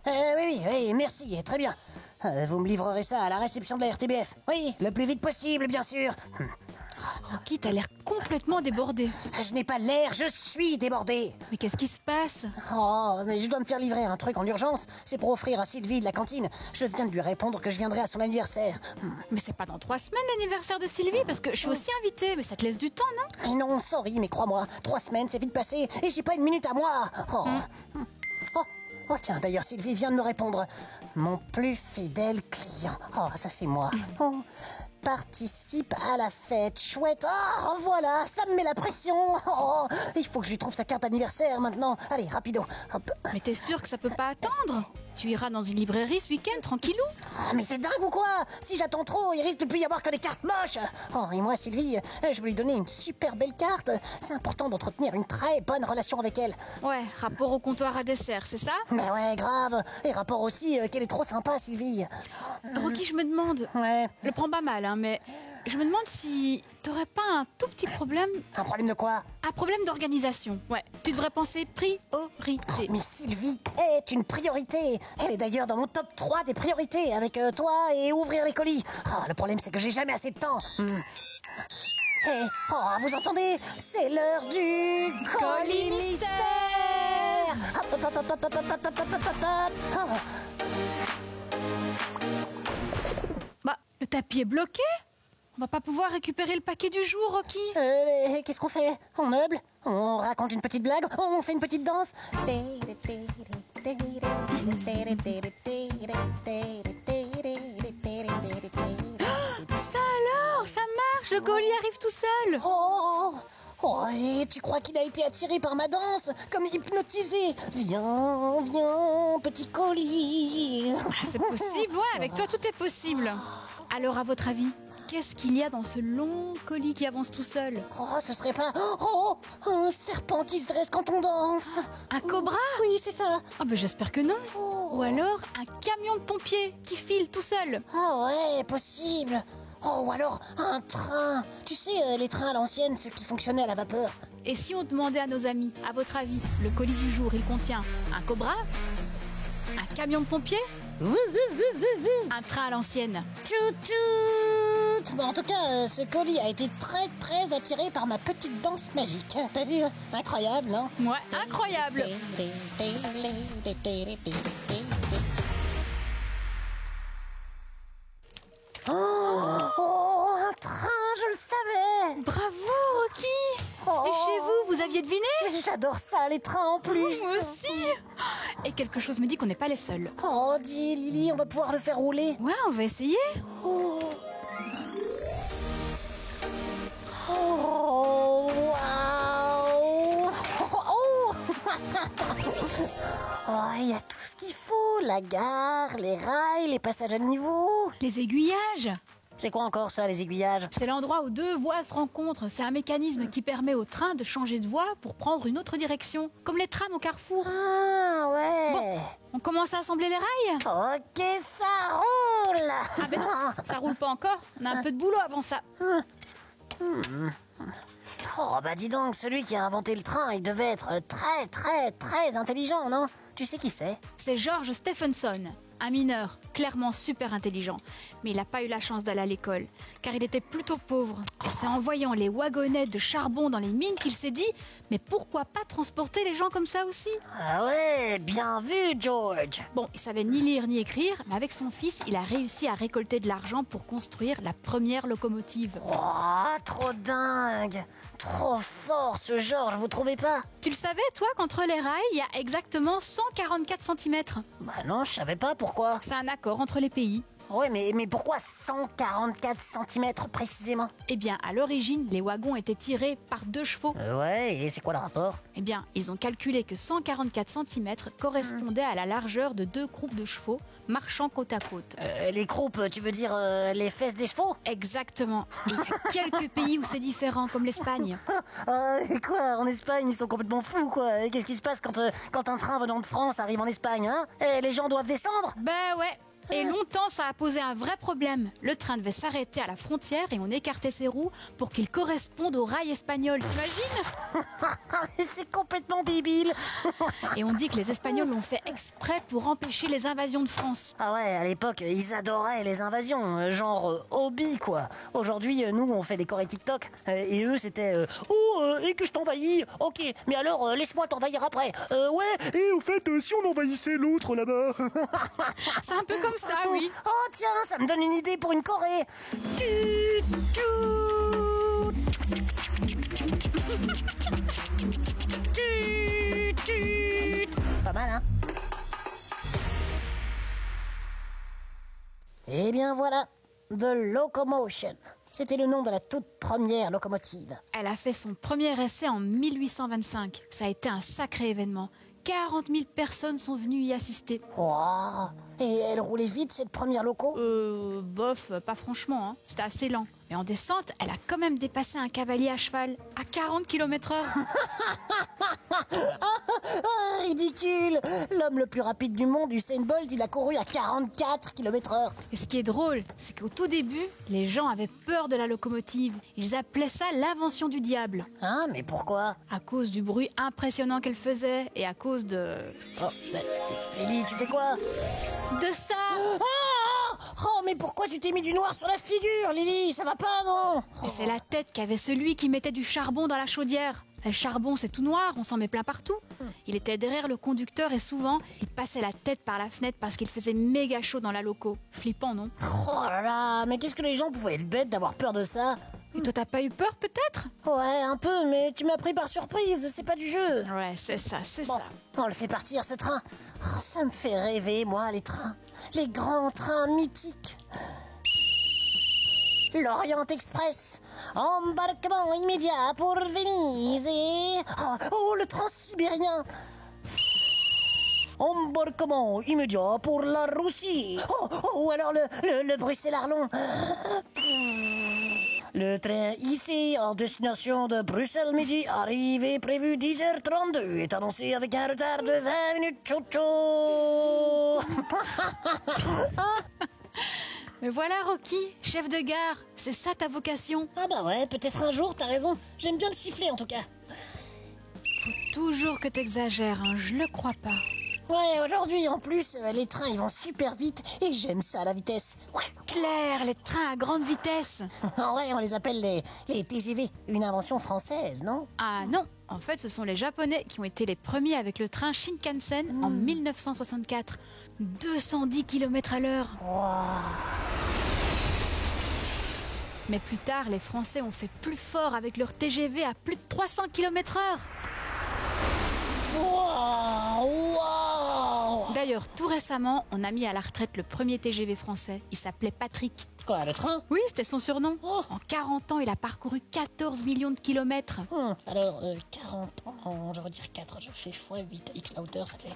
Oui, merci, très bien. Vous me livrerez ça à la réception de la RTBF. Oui, le plus vite possible, bien sûr. Rocky, t'as l'air complètement débordé. Je n'ai pas l'air, je suis débordé. Mais qu'est-ce qui se passe? Oh, mais je dois me faire livrer un truc en urgence. C'est pour offrir à Sylvie de la cantine. Je viens de lui répondre que je viendrai à son anniversaire. Mais c'est pas dans 3 semaines l'anniversaire de Sylvie, parce que je suis aussi invitée, mais ça te laisse du temps, non? Et non, sorry, mais crois-moi, 3 semaines, c'est vite passé, et j'ai pas une minute à moi. Oh, tiens, d'ailleurs, Sylvie vient de me répondre. Mon plus fidèle client. Oh, ça c'est moi. Oh, participe à la fête. Chouette. Oh, voilà, ça me met la pression. Oh, il faut que je lui trouve sa carte d'anniversaire maintenant. Allez, rapido. Hop. Mais t'es sûr que ça peut pas attendre? Tu iras dans une librairie ce week-end, tranquillou? Oh, mais t'es dingue ou quoi? Si j'attends trop, il risque de plus y avoir que des cartes moches. Oh, et moi, Sylvie, je veux lui donner une super belle carte. C'est important d'entretenir une très bonne relation avec elle. Ouais, rapport au comptoir à dessert, c'est ça? Mais ouais, grave. Et rapport aussi qu'elle est trop sympa, Sylvie. Rocky, je me demande... Ouais. Je le prends pas mal, hein, mais... Je me demande si t'aurais pas un tout petit problème... Un problème de quoi? Un problème d'organisation, ouais. Tu devrais penser priorité. Mais Sylvie est une priorité. Elle est d'ailleurs dans mon top 3 des priorités, avec toi et ouvrir les colis. Le problème, c'est que j'ai jamais assez de temps. Vous entendez? C'est l'heure du colis mystère. Bah, le tapis est bloqué. On va pas pouvoir récupérer le paquet du jour, Rocky. Qu'est-ce qu'on fait? On meuble? On raconte une petite blague? On fait une petite danse? Ça alors, ça marche, le colis arrive tout seul. Et tu crois qu'il a été attiré par ma danse? Comme hypnotisé? Viens, petit colis. C'est possible, ouais, avec toi tout est possible. Alors, à votre avis, qu'est-ce qu'il y a dans ce long colis qui avance tout seul? Ce serait pas... un serpent qui se dresse quand on danse. Un cobra? Oui, c'est ça. J'espère que non. Ou alors, un camion de pompiers qui file tout seul. Ouais, possible. Ou alors un train. Tu sais, les trains à l'ancienne, ceux qui fonctionnaient à la vapeur. Et si on demandait à nos amis, à votre avis, le colis du jour, il contient un cobra? Un camion de pompiers? Un train à l'ancienne? Tchou-tchou. En tout cas, ce colis a été très très attiré par ma petite danse magique. T'as vu? Incroyable, non? Ouais, incroyable. Un train, je le savais. Bravo, Rocky. Et chez vous aviez deviné? J'adore ça, les trains en plus. Moi aussi. Et quelque chose me dit qu'on n'est pas les seuls. Dis, Lily, on va pouvoir le faire rouler. Ouais, on va essayer. Waouh. Il y a tout ce qu'il faut. La gare, les rails, les passages à niveau. Les aiguillages. C'est quoi encore ça, les aiguillages? C'est l'endroit où deux voies se rencontrent. C'est un mécanisme qui permet au train de changer de voie pour prendre une autre direction. Comme les trams au carrefour. Ah ouais. Bon, on commence à assembler les rails? Ok, ça roule. Ah ben non, ça roule pas encore. On a un peu de boulot avant ça. Dis donc, celui qui a inventé le train, il devait être très très très intelligent, non? Tu sais qui c'est? C'est George Stephenson, un mineur, clairement super intelligent. Mais il n'a pas eu la chance d'aller à l'école, car il était plutôt pauvre. Et c'est en voyant les wagonnettes de charbon dans les mines qu'il s'est dit « Mais pourquoi pas transporter les gens comme ça aussi ?» Ah ouais, bien vu, George. Bon, il savait ni lire ni écrire, mais avec son fils, il a réussi à récolter de l'argent pour construire la première locomotive. Trop dingue. Trop fort, ce George, vous trouvez pas? Tu le savais, toi, qu'entre les rails, il y a exactement 144 cm? Non, je savais pas, pourquoi. C'est un accord entre les pays. Ouais, mais pourquoi 144 cm précisément? Eh bien, à l'origine, les wagons étaient tirés par 2 chevaux. Ouais, et c'est quoi le rapport? Eh bien, ils ont calculé que 144 cm correspondait à la largeur de 2 croupes de chevaux marchant côte à côte. Les croupes, tu veux dire les fesses des chevaux? Exactement. Et il y a quelques pays où c'est différent, comme l'Espagne. Et quoi? En Espagne, ils sont complètement fous, quoi. Et qu'est-ce qui se passe quand un train venant de France arrive en Espagne, hein? Et les gens doivent descendre? Ben ouais. Et longtemps, ça a posé un vrai problème. Le train devait s'arrêter à la frontière et on écartait ses roues pour qu'il corresponde au rail espagnol. T'imagines? C'est complètement débile. Et on dit que les Espagnols l'ont fait exprès pour empêcher les invasions de France. Ah ouais, à l'époque, ils adoraient les invasions, genre hobby, quoi. Aujourd'hui, nous, on fait des chorés TikTok, et eux, c'était et que je t'envahis. Ok, mais alors, laisse-moi t'envahir après. Ouais, et au fait, si on envahissait l'autre là-bas. C'est un peu comme ça, oui. Oh tiens, ça me donne une idée pour une choré. Tut, tut. Tut, tut. Pas mal, hein? Eh bien voilà, The Locomotion. C'était le nom de la toute première locomotive. Elle a fait son premier essai en 1825. Ça a été un sacré événement. 40 000 personnes sont venues y assister. Wow. Et elle roulait vite, cette première loco? Bof, pas franchement, hein. C'était assez lent. Mais en descente, elle a quand même dépassé un cavalier à cheval à 40 km/h. Ah, ridicule. L'homme le plus rapide du monde, Usain Bolt, il a couru à 44 km/h. Et ce qui est drôle, c'est qu'au tout début, les gens avaient peur de la locomotive. Ils appelaient ça l'invention du diable. Hein, mais pourquoi? À cause du bruit impressionnant qu'elle faisait et à cause de... Oh, Lily, tu fais quoi? De ça! Oh, mais pourquoi tu t'es mis du noir sur la figure, Lily? Ça va pas, non? Et c'est la tête qu'avait celui qui mettait du charbon dans la chaudière. Le charbon, c'est tout noir, on s'en met plein partout. Il était derrière le conducteur et souvent, il passait la tête par la fenêtre parce qu'il faisait méga chaud dans la loco. Flippant, non? Oh là là, mais qu'est-ce que les gens pouvaient être bêtes d'avoir peur de ça? Et toi, t'as pas eu peur, peut-être? Ouais, un peu, mais tu m'as pris par surprise, c'est pas du jeu. Ouais, c'est ça, c'est Bon, ça. on le fait partir, ce train. Oh, ça me fait rêver, moi, les trains. Les grands trains mythiques. L'Orient Express. Embarquement immédiat pour Venise et... Oh, le transsibérien. Embarquement immédiat pour la Russie. Ou alors le Bruxelles-Arlon. Le train ici en destination de Bruxelles midi, arrivée prévue 10h32, est annoncé avec un retard de 20 minutes. Ciao, ciao. Mais voilà, Rocky, chef de gare, c'est ça ta vocation. Ah bah ouais, peut-être un jour, t'as raison. J'aime bien le siffler en tout cas. Toujours que t'exagères, hein, je le crois pas. Ouais, aujourd'hui en plus, les trains ils vont super vite et j'aime ça la vitesse. Ouais. Claire, les trains à grande vitesse. Ouais, on les appelle les TGV, une invention française, non? Ah non, en fait ce sont les Japonais qui ont été les premiers avec le train Shinkansen en 1964. 210 km/h. Mais plus tard, les Français ont fait plus fort avec leur TGV à plus de 300 km/h. Wow. D'ailleurs, tout récemment, on a mis à la retraite le premier TGV français. Il s'appelait Patrick. Quoi, le train? Oui, c'était son surnom. Oh. En 40 ans, il a parcouru 14 millions de kilomètres. Alors, 40 ans, je retire 4, je fais x8, x la hauteur, ça fait...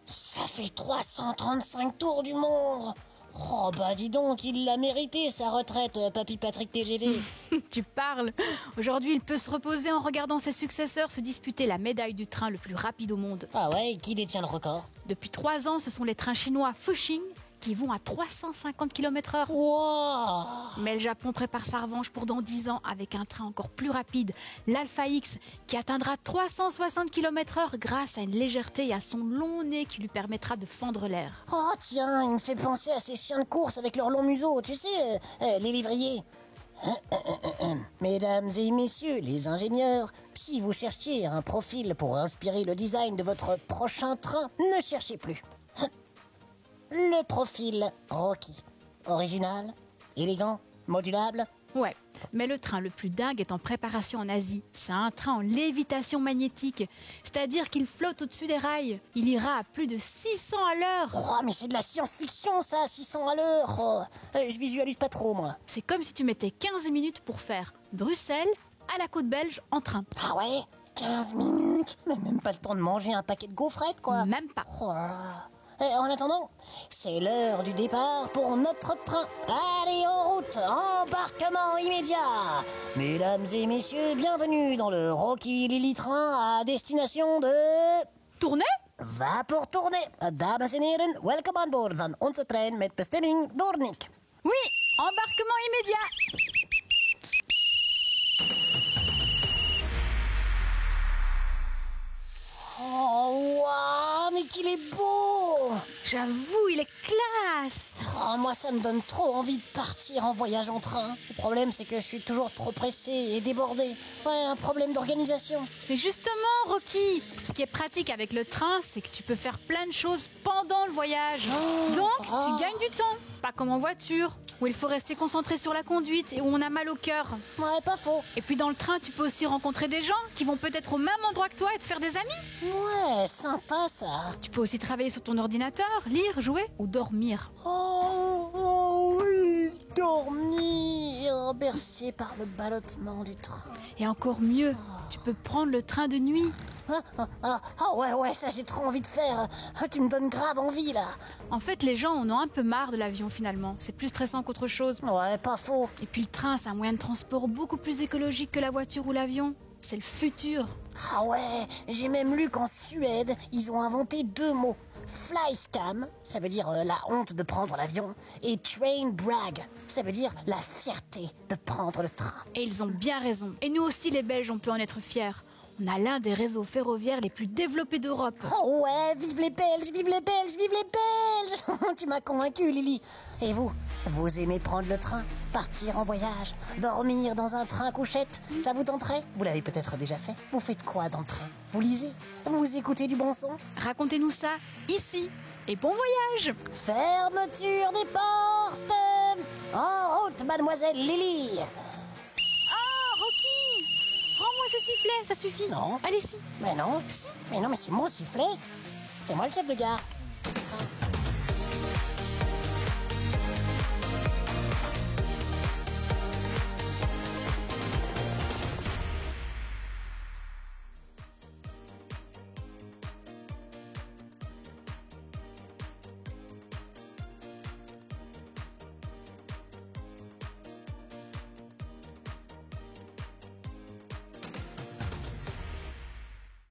ça fait 335 tours du monde. Oh bah dis donc, il l'a mérité sa retraite, Papy Patrick TGV. Tu parles. Aujourd'hui, il peut se reposer en regardant ses successeurs se disputer la médaille du train le plus rapide au monde. Ah ouais, qui détient le record? Depuis 3 ans, ce sont les trains chinois Fuxing qui vont à 350 km/h. Wow. Mais le Japon prépare sa revanche pour dans 10 ans avec un train encore plus rapide, l'Alpha X, qui atteindra 360 km/h grâce à une légèreté et à son long nez qui lui permettra de fendre l'air. Oh tiens, il me fait penser à ces chiens de course avec leur long museau, tu sais, les lévriers. Mesdames et messieurs les ingénieurs, si vous cherchiez un profil pour inspirer le design de votre prochain train, ne cherchez plus. Le profil Rocky. Original, élégant, modulable. Ouais, mais le train le plus dingue est en préparation en Asie. C'est un train en lévitation magnétique, c'est-à-dire qu'il flotte au-dessus des rails. Il ira à plus de 600 à l'heure. Oh, mais c'est de la science-fiction ça, 600 à l'heure. Oh, je visualise pas trop, moi. C'est comme si tu mettais 15 minutes pour faire Bruxelles à la côte belge en train. Ah ouais, 15 minutes. Mais même pas le temps de manger un paquet de gaufrettes, quoi. Même pas. Oh là là. En attendant, c'est l'heure du départ pour notre train. Allez, en route, embarquement immédiat. Mesdames et messieurs, bienvenue dans le Rocky Lily Train à destination de... Tournez ? va pour tourner. Dames en heren, welkom aan boord van onze trein met bestemming Doornik. Oui, embarquement immédiat. Oh, waouh, mais qu'il est beau! J'avoue, il est classe. Oh, moi, ça me donne trop envie de partir en voyage en train. Le problème, c'est que je suis toujours trop pressé et débordé. Ouais, un problème d'organisation. Mais justement, Rocky, ce qui est pratique avec le train, c'est que tu peux faire plein de choses pendant le voyage. Donc, tu gagnes du temps. Pas comme en voiture, où il faut rester concentré sur la conduite et où on a mal au cœur. Ouais, pas faux. Et puis dans le train, tu peux aussi rencontrer des gens qui vont peut-être au même endroit que toi et te faire des amis. Ouais, sympa ça. Tu peux aussi travailler sur ton ordinateur, lire, jouer ou dormir. Oh oui, dormir, bercé par le ballottement du train. Et encore mieux, tu peux prendre le train de nuit. Ouais, ça j'ai trop envie de faire. Tu me donnes grave envie là. En fait, les gens en ont un peu marre de l'avion finalement. C'est plus stressant qu'autre chose. Ouais, pas faux. Et puis le train, c'est un moyen de transport beaucoup plus écologique que la voiture ou l'avion. C'est le futur. Ah ouais, j'ai même lu qu'en Suède, ils ont inventé 2 mots. Fly scam, ça veut dire la honte de prendre l'avion, et train brag, ça veut dire la fierté de prendre le train. Et ils ont bien raison. Et nous aussi, les Belges, on peut en être fiers. On a l'un des réseaux ferroviaires les plus développés d'Europe. Oh ouais, vive les Belges, vive les Belges, vive les Belges. Tu m'as convaincu, Lily. Et vous, vous aimez prendre le train, partir en voyage, dormir dans un train couchette, ça vous tenterait? Vous l'avez peut-être déjà fait. Vous faites quoi dans le train? Vous lisez? Vous écoutez du bon son? Racontez-nous ça ici. Et bon voyage! Fermeture des portes. En route, mademoiselle Lily. Oh, Rocky! Rends-moi ce sifflet, ça suffit. Non. Allez, si. Mais non, mais c'est mon sifflet. C'est moi le chef de gare.